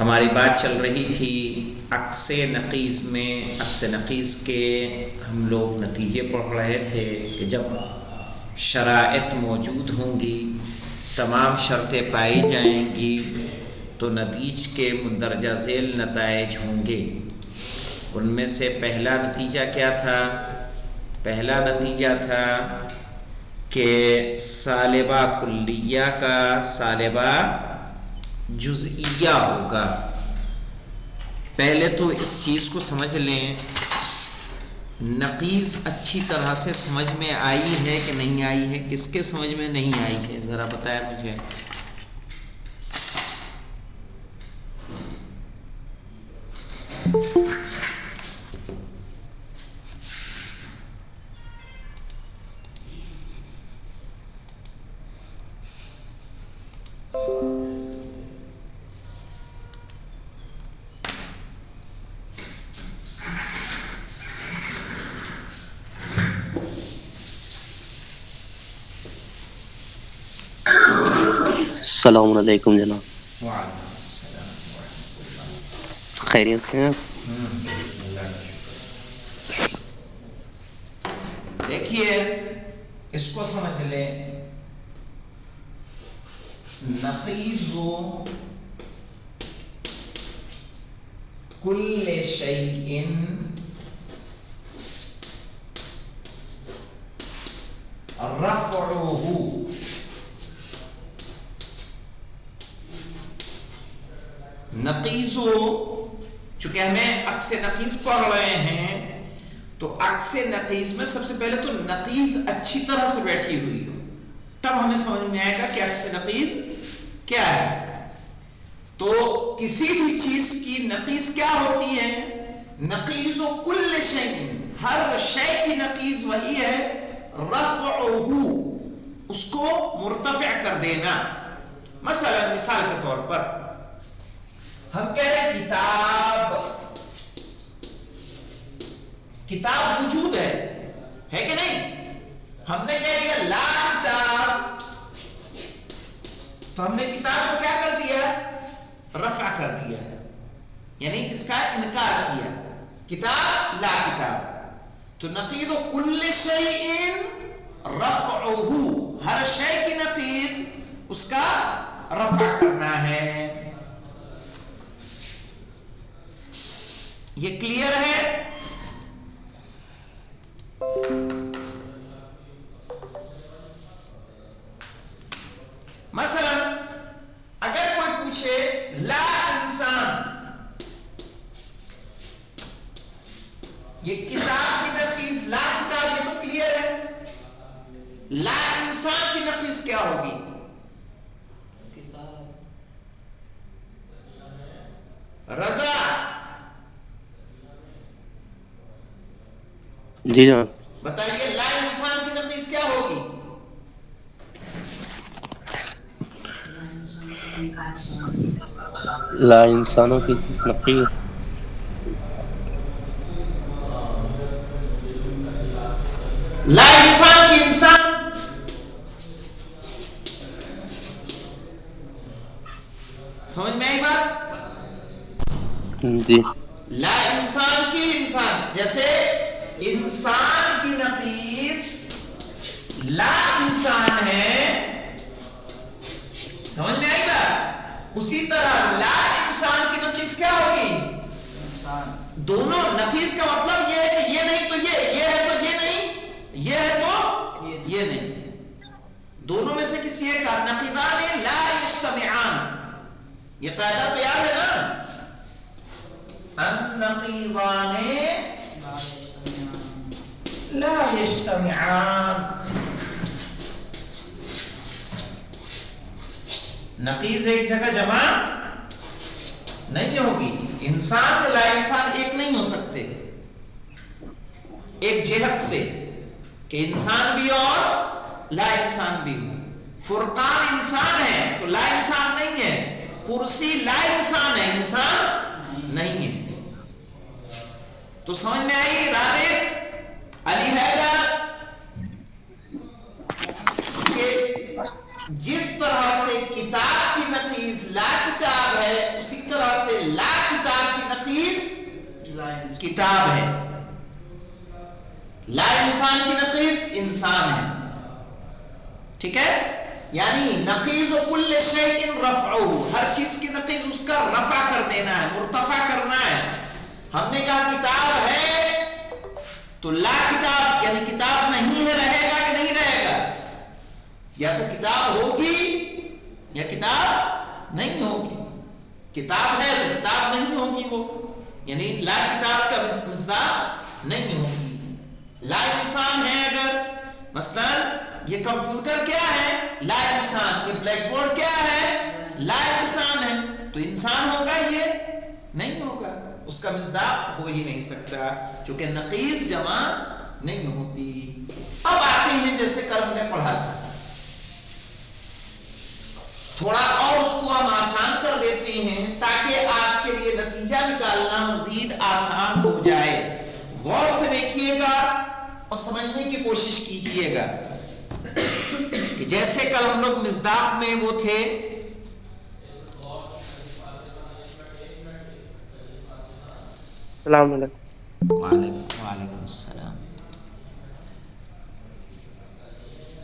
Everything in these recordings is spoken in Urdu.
ہماری بات چل رہی تھی عکس نقیض میں. عکس نقیض کے ہم لوگ نتیجے پڑھ رہے تھے کہ جب شرائط موجود ہوں گی، تمام شرطیں پائی جائیں گی تو نتیج کے مندرجہ ذیل نتائج ہوں گے. ان میں سے پہلا نتیجہ کیا تھا؟ پہلا نتیجہ تھا کہ سالبہ کلیہ کا سالبہ جزئیہ ہوگا. پہلے تو اس چیز کو سمجھ لیں، نقیض اچھی طرح سے سمجھ میں آئی ہے کہ نہیں آئی ہے؟ کس کے سمجھ میں نہیں آئی ہے ذرا بتائیں مجھے. السلام علیکم جناب. وعلیکم السلام ورحمۃ اللہ. خیریت سے ہیں؟ دیکھیے اس کو سمجھ لیں، نقیض کل شیء رفعه، نقیض چونکہ ہمیں عکس نقیض پڑھ رہے ہیں تو عکس نقیض میں سب سے پہلے تو نقیض اچھی طرح سے بیٹھی ہوئی ہو، تب ہمیں سمجھ میں آئے گا کہ عکس نقیض کیا ہے. تو کسی بھی چیز کی نقیض کیا ہوتی ہے؟ نقیض کل شیء، ہر شے کی نقیض وہی ہے رفعه، اس کو مرتفع کر دینا. مثلا مثال کے طور پر ہم کہہ رہے ہیں کتاب وجود ہے کہ نہیں؟ ہم نے کہہ دیا لا کتاب، تو ہم نے کتاب کو کیا کر دیا؟ رفع کر دیا، یعنی کس کا انکار کیا، کتاب لا کتاب. تو نقیض کل شیء رفعه، ہر شے کی نقیض اس کا رفع کرنا ہے. یہ کلیئر ہے؟ مثلا اگر کوئی پوچھے لا انسان، یہ کتاب کی نقیض لا کتاب، یہ تو کلیئر ہے. لا انسان کی نقیض کیا ہوگی؟ رضا. جی جناب. بتائیے لا انسان کی نقیض کیا ہوگی؟ لا انسانوں کی نقیض لا انسان کی انسان، سمجھ میں آئی بات؟ جی. لا انسان کی انسان، جیسے انسان کی نقیض لا انسان ہے، سمجھ میں آئی بات؟ اسی طرح لا انسان کی نقیض کیا ہوگی؟ دونوں. نقیض کا مطلب یہ ہے کہ یہ نہیں تو یہ ہے تو یہ نہیں، یہ ہے تو یہ نہیں. دونوں میں سے کسی ایک کا. نقیضان لا یجتمعان، یہ قاعدہ تو یاد ہے نا؟ النقیضان لا یجتمعان. نقیض ایک جگہ جمع نہیں ہوگی. انسان اور لا انسان ایک نہیں ہو سکتے ایک جہت سے، کہ انسان بھی اور لا انسان بھی ہو. فرقان انسان ہے تو لا انسان نہیں ہے، کرسی لا انسان ہے، انسان نہیں ہے. تو سمجھ میں آئی راغب علی حیدر کہ جس طرح سے کتاب کی نقیض لا کتاب ہے، اسی طرح سے کتاب ہے. لا انسان کی نقیض انسان ہے. ٹھیک ہے، یعنی نقیض کل شیء رفعہ، ہر چیز کی نقیض اس کا رفع کر دینا ہے، مرتفع کرنا ہے. ہم نے کہا کتاب ہے تو لا کتاب یعنی کتاب نہیں ہے رہے گا کہ نہیں رہے گا؟ یا تو کتاب ہوگی یا کتاب نہیں ہوگی. کتاب ہے تو کتاب نہیں ہوگی، وہ یعنی لا کتاب کا مصداق نہیں ہوگی. لا انسان ہے اگر مثلا یہ کمپیوٹر کیا ہے؟ لا انسان. یہ بلیک بورڈ کیا ہے؟ لا انسان ہے. تو انسان ہوگا یہ نہیں ہوگا، اس کا مصداق ہو ہی نہیں سکتا چونکہ نقیض جمع نہیں ہوتی. اب آتے ہیں جیسے کل ہم نے پڑھا تھا، تھوڑا اور اس کو ہم آسان کر دیتے ہیں تاکہ آپ کے لیے نتیجہ نکالنا مزید آسان ہو جائے. غور سے دیکھیے گا اور سمجھنے کی کوشش کیجئے گا کہ جیسے کل ہم لوگ مصداق میں وہ تھے السلام علیکم. وعلیکم السلام.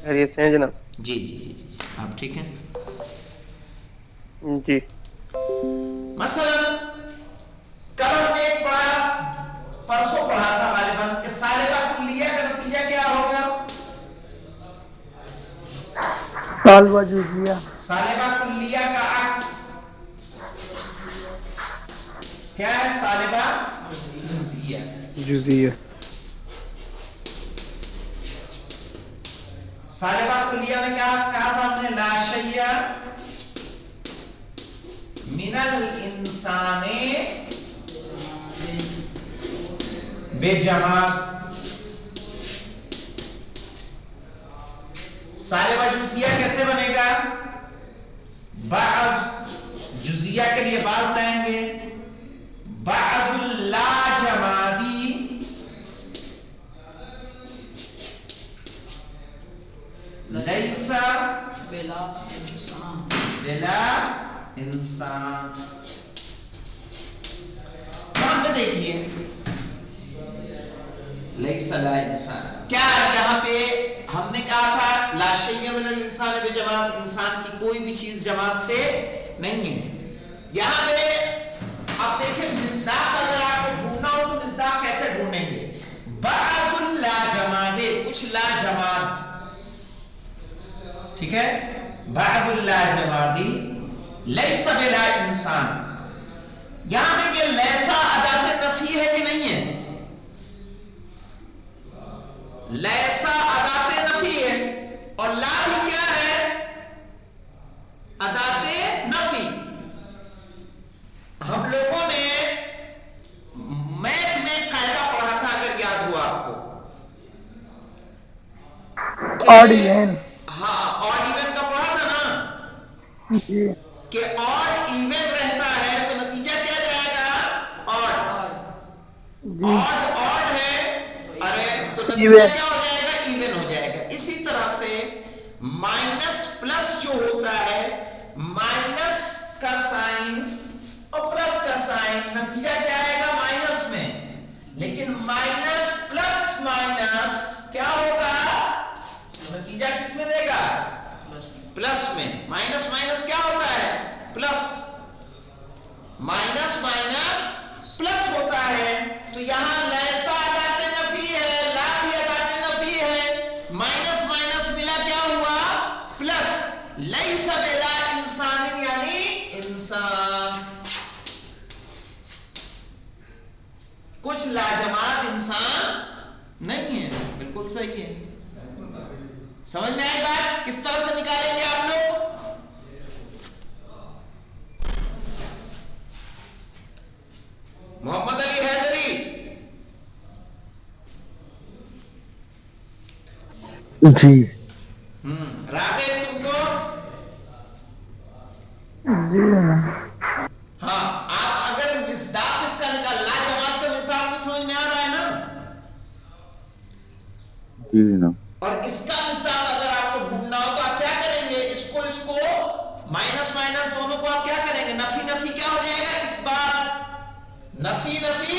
خیریت سے ہیں جناب؟ جی جی جی جی آپ ٹھیک ہیں؟ جی. مثلا کل ہم نے ایک پڑھا، پرسوں پڑھا تھا غالباً کہ سالبہ کلیہ کا نتیجہ کیا ہوگا؟ سالبہ جزیہ. سالبہ کلیہ کا عکس کیا ہے؟ سالبہ جزیہ. جزیہ. سالبہ کلیہ میں کیا کہا تھا ہم نے؟ لا شیء من الانسان بجماعت. سالبہ جزیہ کیسے بنے گا؟ بعض جزیہ کے لیے بعض لائیں گے، بعض اللا جمادی لیس بلا انسان. یہاں پہ دیکھیے لیس لا انسان، کیا یہاں پہ ہم نے کہا تھا لا شیء من الانسان بجماعت، انسان کی کوئی بھی چیز جماعت سے نہیں ہے. یہاں پہ آپ دیکھیں مصداق اگر آپ کو ڈھونڈنا ہو تو مصداق کیسے ڈھونڈیں گے؟ بعض اللا جماد، کچھ لا جماد. ٹھیک ہے، بعض اللا جمادی لیس بلا انسان. یہاں دیکھیں لیسا ادات نفی ہے کہ نہیں ہے؟ لیسا ادات نفی ہے اور لا ہی کیا ہے؟ ادات نفی. ہم لوگوں نے میتھ میں قاعدہ پڑھا تھا اگر یاد ہوا آپ کو، آڈ ایون. ہاں آڈ ایون کا پڑھا تھا نا جی. کہ آڈ ایون رہتا ہے تو نتیجہ کیا جائے گا؟ آڈ. جی. آڈ آڈ ہے ارے تو نتیجہ ایون. کیا ہو جائے گا؟ ایون ہو جائے گا. اسی طرح سے مائنس پلس جو ہوتا ہے، مائنس کا سائن اور پلس کا سائن، نتیجہ کیا آئے گا؟ مائنس میں. لیکن مائنس پلس مائنس کیا ہوگا؟ نتیجہ کس میں دے گا؟ پلس میں. مائنس مائنس کیا ہوتا ہے؟ پلس. مائنس مائنس پلس ہوتا ہے. تو یہاں لیسا ادات نفی ہے، لا بھی ادات نفی ہے، مائنس مائنس ملا کیا ہوا؟ پلس. لیس بلا انسان یعنی انسان، کچھ لاجماد انسان نہیں ہے. بالکل صحیح ہے. سمجھ میں آئی بات؟ کس طرح سے نکالیں گے آپ لوگ؟ محمد علی حیدری، جی. راغب تم کو؟ جی. ہاں آپ اگر مصداق اس کا نکال، لا جماعت کا مصداق بھی سمجھ میں آ رہا ہے نا؟ جی جناب. اور اس کا مصداق اگر آپ کو ڈھونڈنا ہو تو آپ کیا کریں گے؟ اس کو مائنس مائنس دونوں کو آپ کیا کریں گے؟ نفی نفی کیا ہو جائے گا؟ اس بات. نفی نفی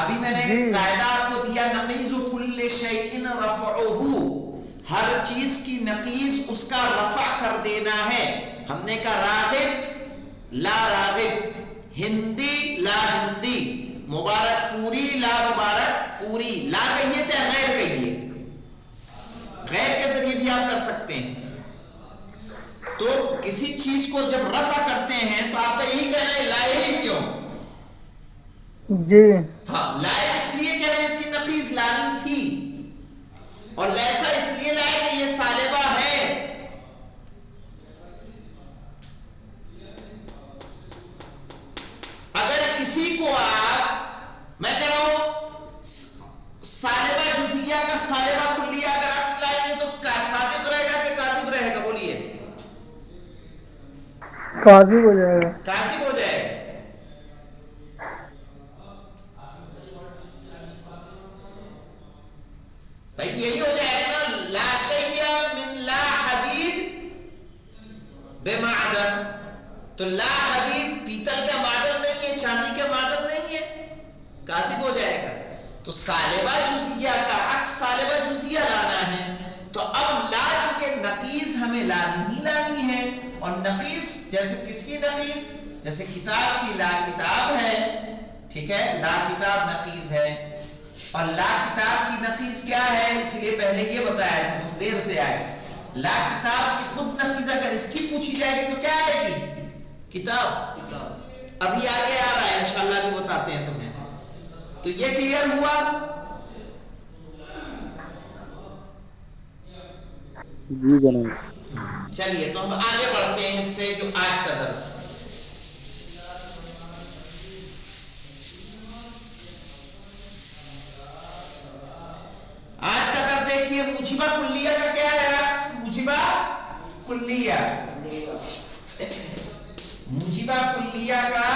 ابھی میں نے قاعدہ آپ کو دیا نقیض کل شیء رفعہ، ہر چیز کی نقیض اس کا رفع کر دینا ہے. ہم نے کہا راغب لا راغب، ہندی لا ہندی، مبارک پوری لا مبارک پوری. لا کہیے چاہے غیر کہیے، غیر کے ذریعے بھی آپ کر سکتے ہیں. تو کسی چیز کو جب رفع کرتے ہیں تو آپ کا یہی کہنا ہے لائے ہی کیوں؟ جی ہاں، لائے اس لیے کہ ہمیں اس کی نقیض لانی تھی، اور لیسا اس لیے لائے کہ یہ سالبہ ہے. اگر کسی کو آپ، میں کہہ رہا ہوں سالبہ جزئیہ کا سالبہ کلیہ اگر عکس لائیں گے تو صادق رہے گا کہ کاذب رہے گا؟ بولیے. کاذب ہو جائے گا. کاذب ہو جائے گا. بھائی یہی ہو جائے گا نا، لا شیء من لا حدید بمعدن. تو لا حدید پیتل کا معدن نہیں ہے، چاندی کا معدن نہیں ہے، کاذب ہو جائے گا. تو سالبہ جزئیہ کا عکس سالبہ جزئیہ لانا ہے. تو اب لا چونکہ نقیض ہمیں لانی ہی لانی ہے، اور نقیض جیسے کس کی نقیض؟ جیسے کتاب کی لا کتاب ہے، ٹھیک ہے، لا کتاب نقیض ہے. اور لا کتاب کی نقیض کیا ہے؟ اس لیے پہلے یہ بتایا تھا، بہت دیر سے آئے. لا کتاب کی خود نقیض اگر اس کی پوچھی جائے گی تو کیا آئے گی؟ کتاب. ابھی آگے آ رہا ہے انشاءاللہ بھی بتاتے ہیں تمہیں. تو یہ کلیئر ہوا؟ جی جناب. چلیے تو ہم آگے بڑھتے ہیں اس سے جو آج کا درس. آج کا درس دیکھیے، موجبہ کلیہ کا کیا ہے عکس؟ موجبہ کلیہ. موجبہ کلیہ کا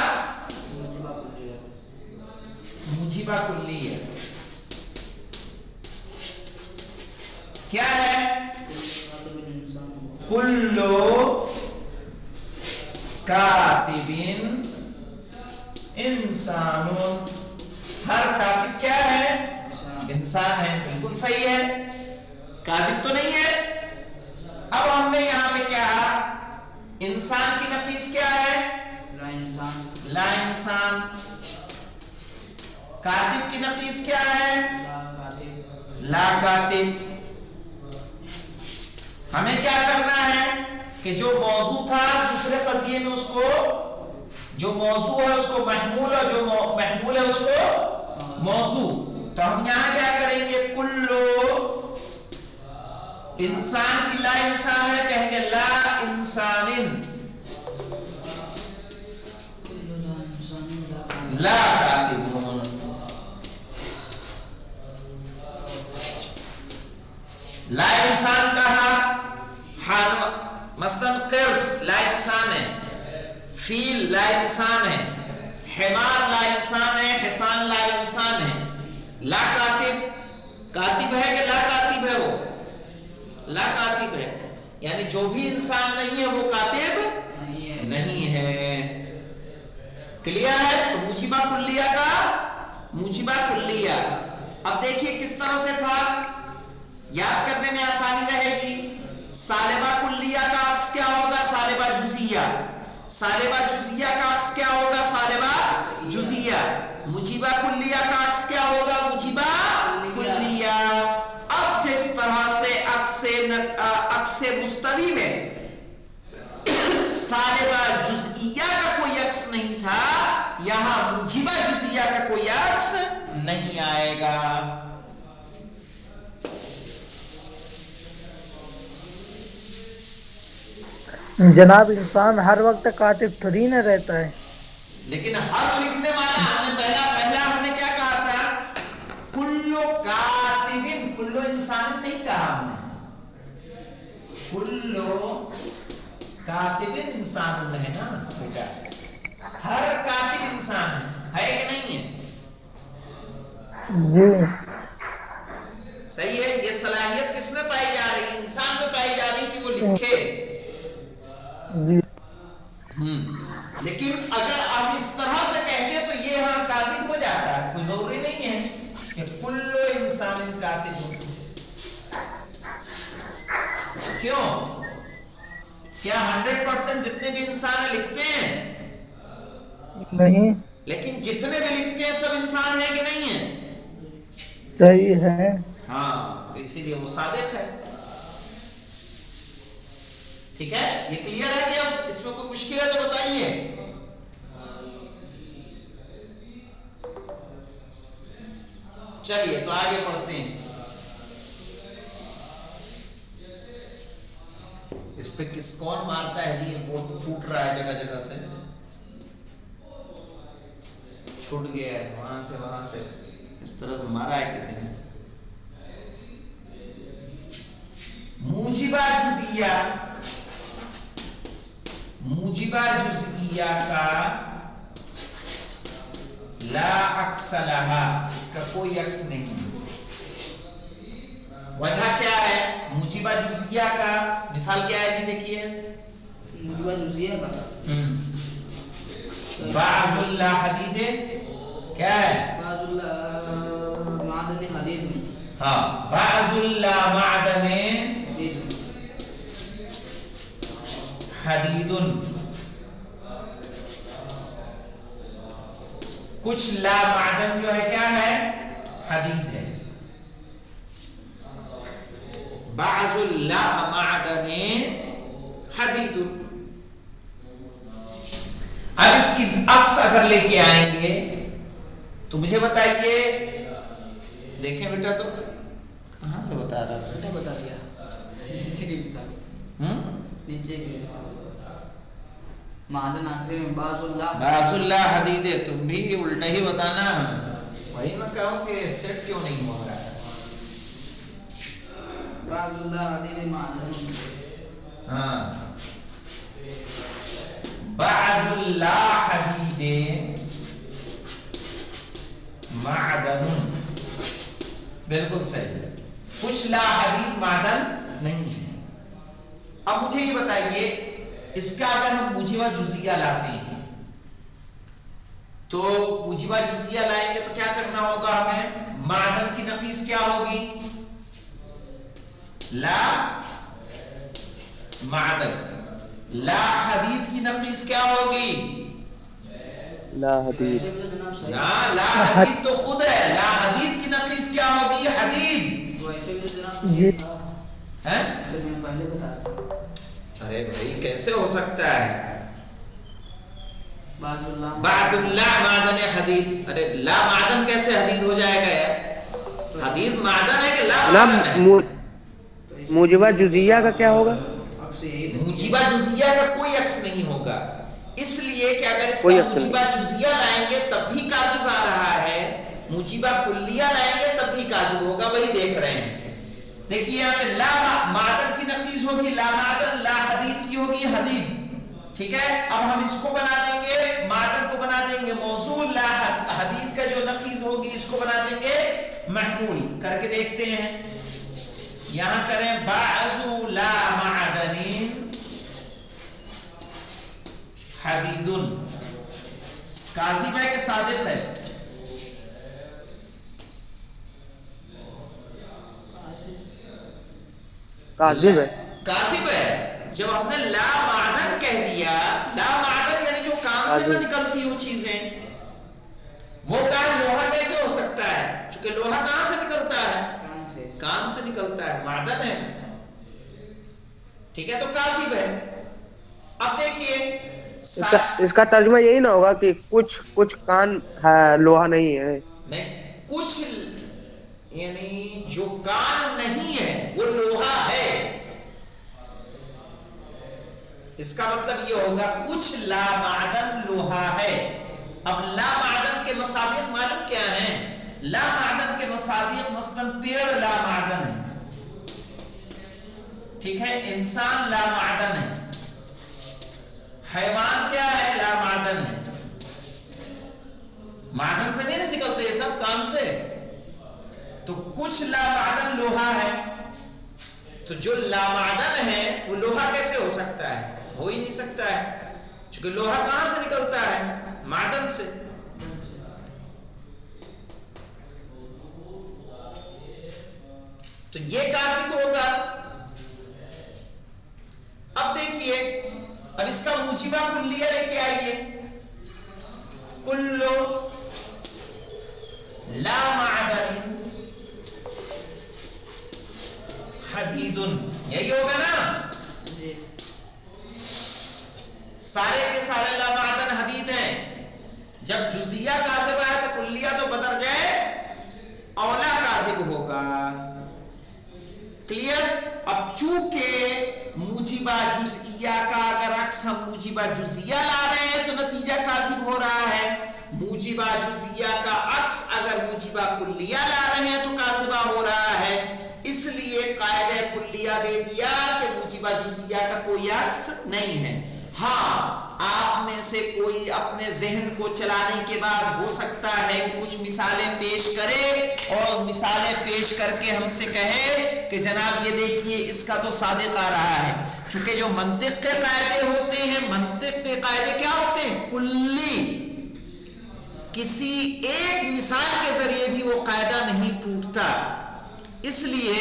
موجبہ کلیہ کیا ہے؟ کلو کاتب انسان، ہر کاتب کیا ہے؟ انسان ہے. بالکل صحیح ہے، کاذب تو نہیں ہے. اب ہم نے یہاں پہ کیا، انسان کی نفیس کیا ہے؟ لا انسان. کاتب کی نفیس کیا ہے؟ لا کاتب. ہمیں کیا کرنا ہے کہ جو موضوع تھا دوسرے قضیے میں، اس کو جو موضوع ہے اس کو محمول، اور جو محمول ہے اس کو موضوع. تو ہم یہاں کیا کریں گے؟ کلو انسان کی لا انسان ہے، کہیں گے لا انسان لا کاتبون. لا انسان کہا، مثلا قرد لا انسان ہے، فیل لا انسان ہے، حمار لا انسان ہے، حصان لا انسان ہے. لا کاتب، کاتب ہے کہ لا کاتب ہے؟ وہ لا کاتب ہے، یعنی جو بھی انسان نہیں ہے وہ کاتب نہیں ہے. کلیئر ہے؟ تو موجبہ کلیہ کا موجبہ کلیہ. اب دیکھیے کس طرح سے تھا، یاد کرنے میں آسانی رہے گی. سالبہ کلیہ کا عکس کیا ہوگا؟ سالبہ جزئیہ. سالبہ جزئیہ کا عکس کیا ہوگا؟ سالبہ جزئیہ. موجبہ کلیہ کا عکس کیا ہوگا؟ موجبہ کلیہ. اب جس طرح سے عکس مستوی میں سالبہ جزئیہ کا کوئی عکس نہیں تھا، یہاں موجبہ جزئیہ کا کوئی عکس نہیں آئے گا. جناب انسان ہر وقت کاتب تھوڑی نہ رہتا ہے. لیکن ہر لکھنے والا، ہم نے پہلا ہم نے کیا کہا تھا؟ کلو کاتبن، کلو انسان نہیں کہا ہم نے، کلو کاتبن انسان ہے نا بیٹا. ہر کاتب انسان ہے کہ نہیں ہے؟ جی صحیح ہے. یہ صلاحیت کس میں پائی جا رہی ہے؟ انسان میں پائی جا رہی ہے کہ وہ لکھے. جی لیکن اگر آپ اس طرح سے کہتے تو یہ ہاں کاذب ہو جاتا ہے، کوئی ضروری نہیں کیوں؟ کیا 100% جتنے بھی انسان ہیں لکھتے ہیں؟ نہیں. لیکن جتنے بھی لکھتے ہیں سب انسان ہیں کہ نہیں ہیں؟ صحیح ہے. ہاں، تو اسی لیے وہ صادق ہے. ٹھیک ہے، یہ کلیئر ہے کہ اب اس میں کوئی مشکل ہے تو بتائیے. چلیے تو آگے پڑھتے ہیں. اس پہ کون مارتا ہے جی؟ بورڈ تو ٹوٹ رہا ہے جگہ جگہ سے، ٹوٹ گیا ہے وہاں سے اس طرح سے مارا ہے کسی نے. موجبہ جزئیہ کا لا عکس لہا، اس کا کوئی عکس نہیں. وجہ کیا ہے موجبہ جزئیہ کا؟ مثال کیا ہے جی؟ دیکھیے موجبہ جزئیہ کا بعض اللہ حدید کیا ہے؟ بعض اللہ معدن حدید. ہاں، بعض اللہ معدن حدید، کچھ لا معدن جو ہے کیا ہے؟ حدید ہے. بعض اللہ معدن حدید. اب اس کی عکس اگر لے کے آئیں گے تو مجھے بتائیے. دیکھیں بیٹا، تو کہاں سے بتا رہا تھا؟ بیٹا بتا دیا نیچے کی مثال، نیچے کی معدن آخری میں بعض اللہ حدید ہے. تم بھی الٹا ہی بتانا. وہی میں کہوں کہ سیٹ کیوں نہیں ہو رہا ہے. بعض اللہ حدید معدن. ہاں، بعض اللہ حدید معدن، بالکل صحیح ہے. کچھ لا حدید معدن نہیں ہے. اب مجھے یہ بتائیے، اس کا اگر ہم موجبہ جزئیہ لاتے ہیں تو موجبہ جزئیہ لائیں گے تو کیا کرنا ہوگا ہمیں؟ معدن کی نقیص کیا ہوگی؟ لا معدن. لا حدید کی نقیص کیا ہوگی؟ لا حدید. لا حدید تو خود ہے. لا حدید کی نقیص کیا ہوگی؟ حدید. جی. پہلے بتا. ارے بھائی کیسے ہو سکتا ہے؟ بعض اللہ معدن حدید. ارے لا معدن کیسے حدید ہو جائے گا یار؟ حدید معدن ہے کہ لا معدن ہے؟ موجبہ جزئیہ کا کیا ہوگا؟ موجبہ جزئیہ کا کوئی عکس نہیں ہوگا، اس لیے کہ اگر اس کا کوئی عکس موجبہ جزئیہ لائیں گے تب بھی کاذب آ رہا ہے، موجبہ کلیہ لائیں گے تب بھی کاذب ہوگا. وہی دیکھ رہے ہیں. دیکھیے یہاں پہ لا معدن کی نقیض ہوگی لا معدن، لا حدید کی ہوگی حدید. ٹھیک ہے، اب ہم اس کو بنا دیں گے، معدن کو بنا دیں گے موصول، لا حدید کا جو نقیض ہوگی اس کو بنا دیں گے محمول. کر کے دیکھتے ہیں. یہاں کریں بعض لا معدن حدید. کاذب ہے کہ صادق ہے؟ کاذب ہے. کاذب ہے. جب ہم نے لا معدن کہہ دیا، لا معدن یعنی جو کام سے نہ نکلتی وہ چیزیں، وہ کام لوہا کیسے ہو سکتا ہے؟ چونکہ لوہا کہاں سے نکلتا ہے؟ کام سے نکلتا ہے، معدن ہے. ٹھیک ہے، تو کاذب ہے. اب دیکھیے اس کا ترجمہ یہی نہ ہوگا کہ کچھ کان لوہا نہیں ہے؟ نہیں، کچھ یعنی جو کان نہیں ہے وہ لوہا ہے. اس کا مطلب یہ ہوگا کچھ لا معدن لوہا ہے. اب لا معدن کے مصادیق معلوم کیا ہیں؟ لا معدن کے مصادیق مثلا پیڑ لا معدن ہے. ٹھیک ہے، انسان لا معدن ہے. حیوان کیا ہے؟ لا معدن ہے. معدن سے نہیں نکلتے یہ سب، کام سے. تو کچھ لا معدن لوہا ہے. تو جو لا معدن ہے وہ لوہا کیسے ہو سکتا ہے؟ ہو ہی نہیں سکتا ہے، چونکہ لوہا کہاں سے نکلتا ہے؟ معدن سے. تو یہ کاذب ہوگا. اب دیکھیے اب اس کا موجبہ کلیہ لے کے آئیے. کلو لا معدن حدید، یہی ہوگا نا؟ سارے کے سارے لا معدن حدید ہیں. جب جزیہ کاذب ہے تو کلیہ تو بدر جائے اولا کاذب ہوگا. کلیئر؟ اب چونکہ موجبہ جزئیہ کا اگر عکس ہم موجبہ جزئیہ لا رہے ہیں تو نتیجہ کاذب ہو رہا ہے. موجبہ جزئیہ کا عکس اگر موجبہ کلیہ لا رہے ہیں تو کاذبہ ہو رہا ہے. اس لیے قاعدہ کلیہ دے دیا کہ موجبہ جزئیہ کا کوئی عکس نہیں ہے. ہاں آپ میں سے کوئی اپنے ذہن کو چلانے کے بعد ہو سکتا ہے کہ کچھ مثالیں پیش کرے اور مثالیں پیش کر کے ہم سے کہے کہ جناب یہ دیکھیے اس کا تو صادق آ رہا ہے. چونکہ جو منطق کے قاعدے ہوتے ہیں، منطق کے قاعدے کیا ہوتے ہیں؟ کلی. کسی ایک مثال کے ذریعے بھی وہ قاعدہ نہیں ٹوٹتا. اس لیے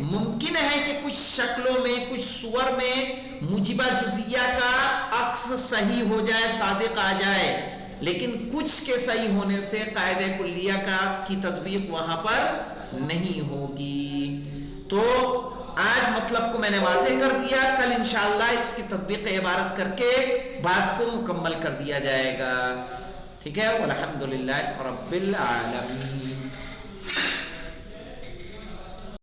ممکن ہے کہ کچھ شکلوں میں، کچھ صور میں موجبہ جزئیہ کا عکس صحیح ہو جائے، صادق آ جائے، لیکن کچھ کے صحیح ہونے سے قاعدہ کلیہ کی تطبیق وہاں پر نہیں ہوگی. تو آج مطلب کو میں نے واضح کر دیا، کل انشاءاللہ اس کی تطبیق عبارت کر کے بات کو مکمل کر دیا جائے گا. ٹھیک ہے؟ والحمدللہ رب العالمین.